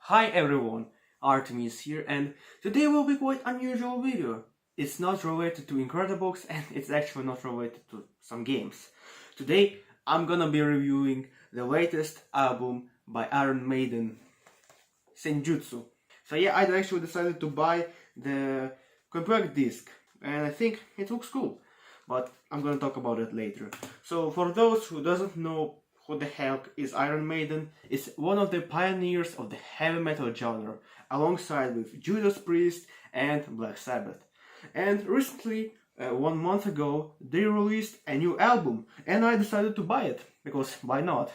Hi everyone, Artemis here, and today will be quite unusual video. It's not related to Incredibooks and it's actually not related to some games. Today I'm gonna be reviewing the latest album by Iron Maiden, Senjutsu. So yeah, I actually decided to buy the compact disc and I think it looks cool, but I'm gonna talk about it later. So for those who doesn't know who the heck is Iron Maiden, is one of the pioneers of the heavy metal genre, alongside with Judas Priest and Black Sabbath. And recently, 1 month ago, they released a new album, and I decided to buy it, because why not?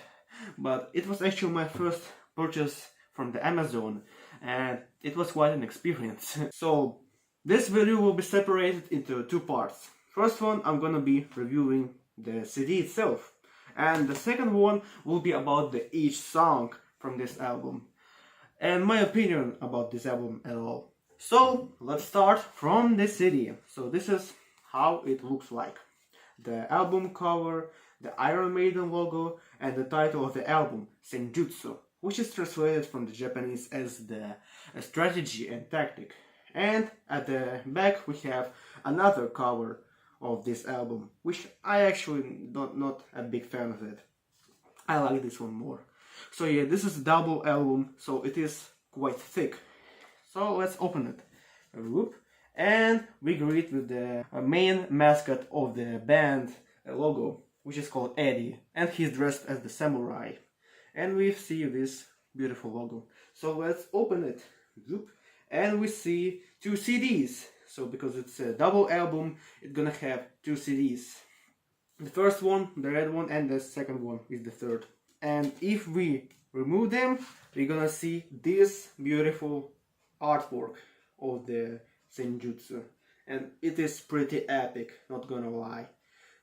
But it was actually my first purchase from the Amazon, and it was quite an experience. So, this video will be separated into two parts. First one, I'm gonna be reviewing the CD itself. And the second one will be about each song from this album and my opinion about this album at all. So let's start from the CD. So this is how it looks like. The album cover, the Iron Maiden logo, and the title of the album, Senjutsu, which is translated from the Japanese as the strategy and tactic. And at the back we have another cover of this album, which I actually not a big fan of it. I like this one more. So yeah, this is a double album, so it is quite thick. So let's open it. Whoop. And we greet with the main mascot of the band logo, which is called Eddie, and he's dressed as the samurai. And we see this beautiful logo. So let's open it. Whoop. And we see two CDs. So because it's a double album, it's gonna have two CDs. The first one, the red one, and the second one is the third. And if we remove them, we're gonna see this beautiful artwork of the Senjutsu. And it is pretty epic, not gonna lie.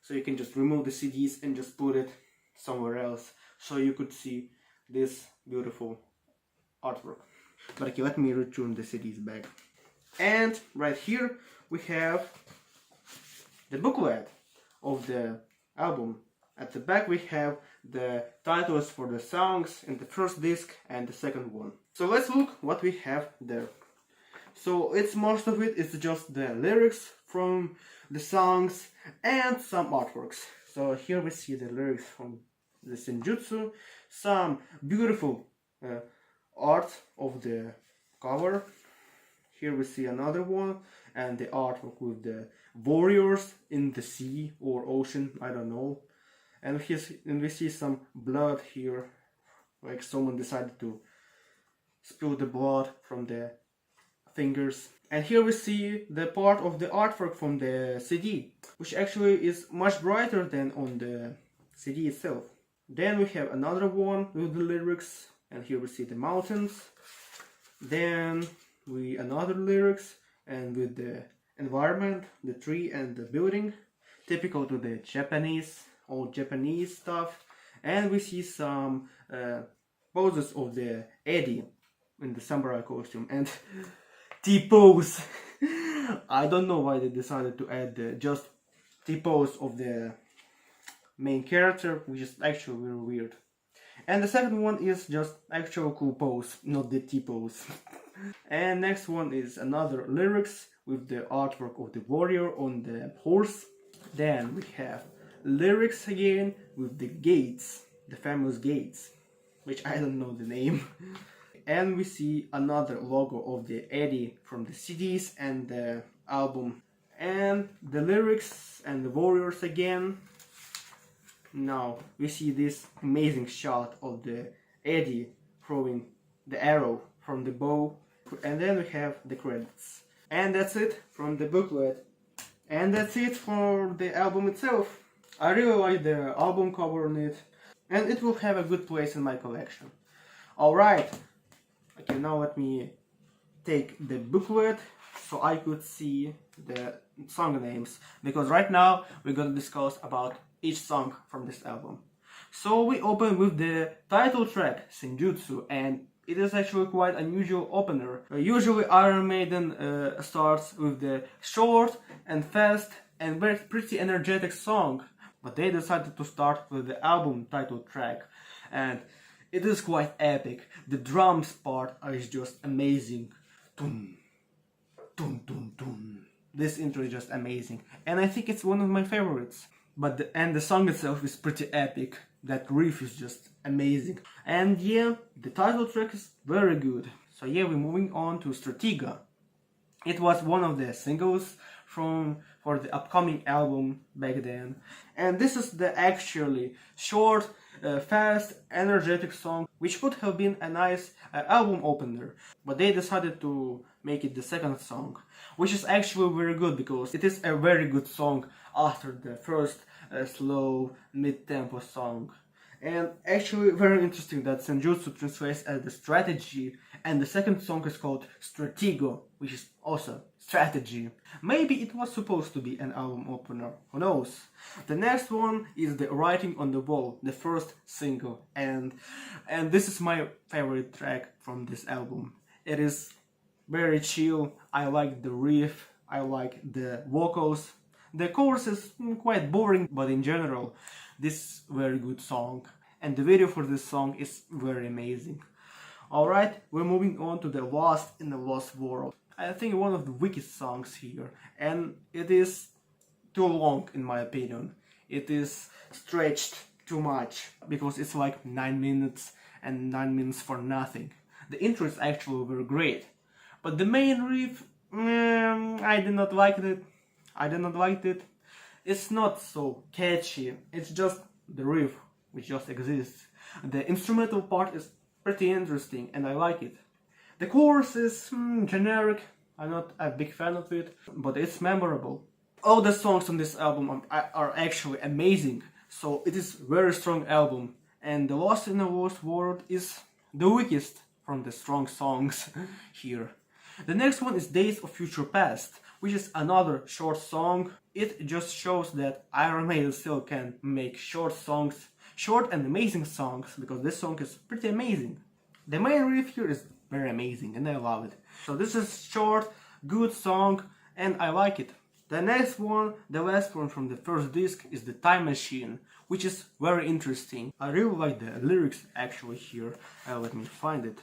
So you can just remove the CDs and just put it somewhere else, so you could see this beautiful artwork. But okay, let me return the CDs back. And right here we have the booklet of the album. At the back we have the titles for the songs in the first disc and the second one. So let's look what we have there. So most of it is just the lyrics from the songs and some artworks. So here we see the lyrics from the Senjutsu, some beautiful art of the cover. Here we see another one, and the artwork with the warriors in the sea or ocean, I don't know. And we see some blood here, like someone decided to spill the blood from the fingers. And here we see the part of the artwork from the CD, which actually is much brighter than on the CD itself. Then we have another one with the lyrics, and here we see the mountains. Then another lyrics, and with the environment, the tree and the building, typical to the old Japanese stuff. And we see some poses of the Eddie in the samurai costume and T-pose. I don't know why they decided to add just T-pose of the main character, which is actually very weird. And the second one is just actual cool pose, not the T-pose. And next one is another lyrics with the artwork of the warrior on the horse. Then we have lyrics again with the gates, the famous gates, which I don't know the name. And we see another logo of the Eddie from the CDs and the album. And the lyrics and the warriors again. Now we see this amazing shot of the Eddie throwing the arrow from the bow. And then we have the credits. And that's it from the booklet. And that's it for the album itself. I really like the album cover on it, and it will have a good place in my collection. Alright, okay, now let me take the booklet so I could see the song names, because right now we're gonna discuss about each song from this album. So we open with the title track, Senjutsu, and it is actually quite unusual opener. Usually Iron Maiden starts with the short and fast and very pretty energetic song, but they decided to start with the album title track, and It is quite epic. The drums part is just amazing. Dun, dun, dun, dun. This intro is just amazing, and I think it's one of my favorites. But the song itself is pretty epic. That riff is just amazing. And yeah, the title track is very good. So yeah, we're moving on to Stratega. It was one of the singles for the upcoming album back then. And this is the actually short, fast, energetic song, which could have been a nice album opener. But they decided to make it the second song, which is actually very good because it is a very good song after the first slow, mid-tempo song. And actually very interesting that Senjutsu translates as the strategy, and the second song is called Stratego, which is also strategy. Maybe it was supposed to be an album opener, who knows. The next one is the Writing on the Wall, the first single, and this is my favorite track from this album. It is very chill, I like the riff, I like the vocals. The chorus is quite boring, but in general, this is a very good song. And the video for this song is very amazing. Alright, we're moving on to the Lost in the Lost World. I think one of the weakest songs here, and it is too long in my opinion. It is stretched too much, because it's like 9 minutes and 9 minutes for nothing. The intro is actually very great, but the main riff, I did not like it. It's not so catchy, it's just the riff which just exists. The instrumental part is pretty interesting and I like it. The chorus is generic, I'm not a big fan of it, but it's memorable. All the songs on this album are actually amazing, so it is a very strong album, and The Lost in the Lost World is the weakest from the strong songs here. The next one is Days of Future Past, which is another short song. It just shows that Iron Maiden still can make short songs, short and amazing songs, because this song is pretty amazing. The main riff here is very amazing and I love it. So this is short, good song and I like it. The next one, the last one from the first disc, is The Time Machine, which is very interesting. I really like the lyrics actually here. Let me find it.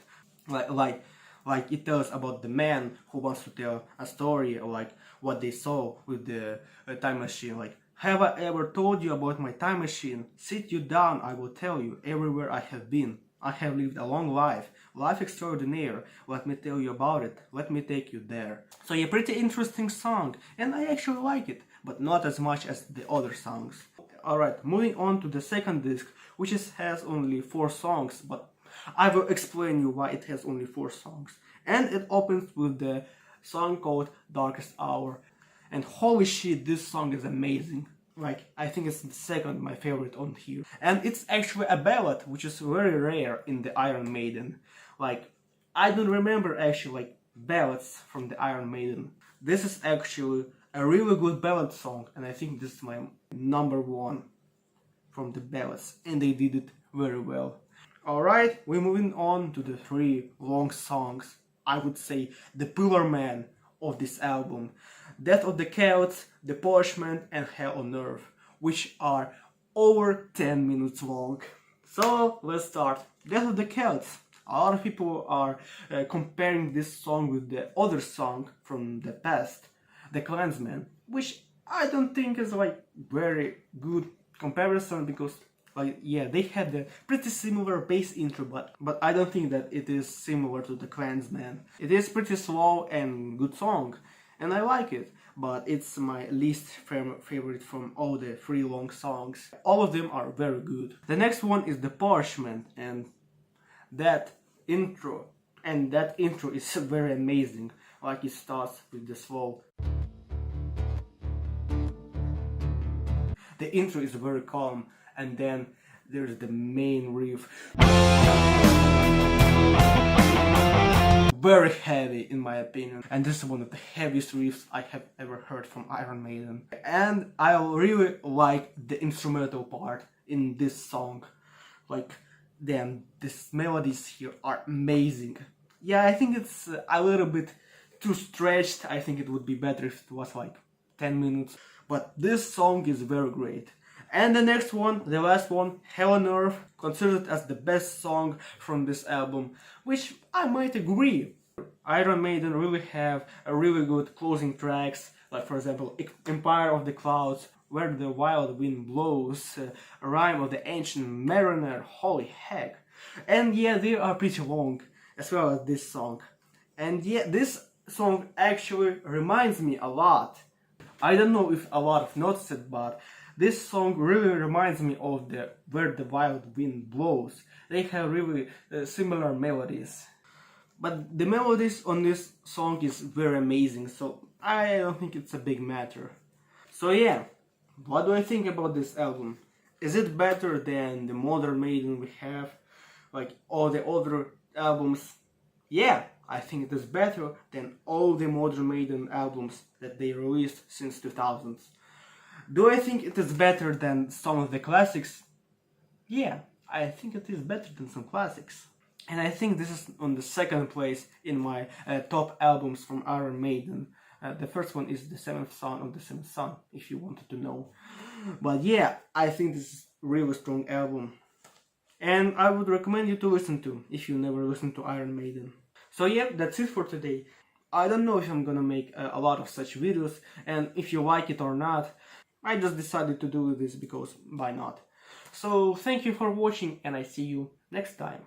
Like it tells about the man who wants to tell a story, or like what they saw with the time machine. Like, have I ever told you about my time machine? Sit you down, I will tell you everywhere I have been. I have lived a long life, life extraordinaire. Let me tell you about it. Let me take you there. So yeah, pretty interesting song, and I actually like it, but not as much as the other songs. Alright, moving on to the second disc, which has only 4 songs, but I will explain you why it has only 4 songs. And it opens with the song called Darkest Hour. And holy shit, this song is amazing. Like, I think it's the second my favorite on here. And it's actually a ballad, which is very rare in the Iron Maiden. Like, I don't remember actually like ballads from the Iron Maiden. This is actually a really good ballad song, and I think this is my number 1 from the ballads. And they did it very well. Alright, we're moving on to the 3 long songs. I would say the pillar man of this album. Death of the Celts, The Parchment and Hell on Earth, which are over 10 minutes long. So let's start. Death of the Celts. A lot of people are comparing this song with the other song from the past, The Clansman, which I don't think is like very good comparison, because like, yeah, they had a pretty similar bass intro, but I don't think that it is similar to The Clansman. It is pretty slow and good song, and I like it, but it's my least favorite from all the 3 long songs. All of them are very good. The next one is The Parchment, and that intro is very amazing. Like, it starts with the slow. The intro is very calm, and then there's the main riff. Very heavy in my opinion, and this is one of the heaviest riffs I have ever heard from Iron Maiden. And I really like the instrumental part in this song. Like, then these melodies here are amazing. Yeah, I think it's a little bit too stretched. I think it would be better if it was like 10 minutes. But this song is very great. And the next one, the last one, Hell on Earth, considered as the best song from this album, which I might agree. Iron Maiden really have a really good closing tracks, like for example Empire of the Clouds, Where the Wild Wind Blows, Rime of the Ancient Mariner, holy heck. And yeah, they are pretty long, as well as this song. And yeah, this song actually reminds me a lot. I don't know if a lot of noticed it, but this song really reminds me of the Where the Wild Wind Blows. They have really similar melodies. But the melodies on this song is very amazing, so I don't think it's a big matter. So yeah, what do I think about this album? Is it better than the modern Maiden we have, like all the other albums? Yeah, I think it is better than all the modern Maiden albums that they released since 2000s. Do I think it is better than some of the classics? Yeah, I think it is better than some classics. And I think this is on the second place in my top albums from Iron Maiden. The first one is The Seventh Son of the Seventh Son, if you wanted to know. But yeah, I think this is a really strong album. And I would recommend you to listen to, if you never listened to Iron Maiden. So yeah, that's it for today. I don't know if I'm gonna make a lot of such videos, and if you like it or not. I just decided to do this because why not. So thank you for watching, and I see you next time.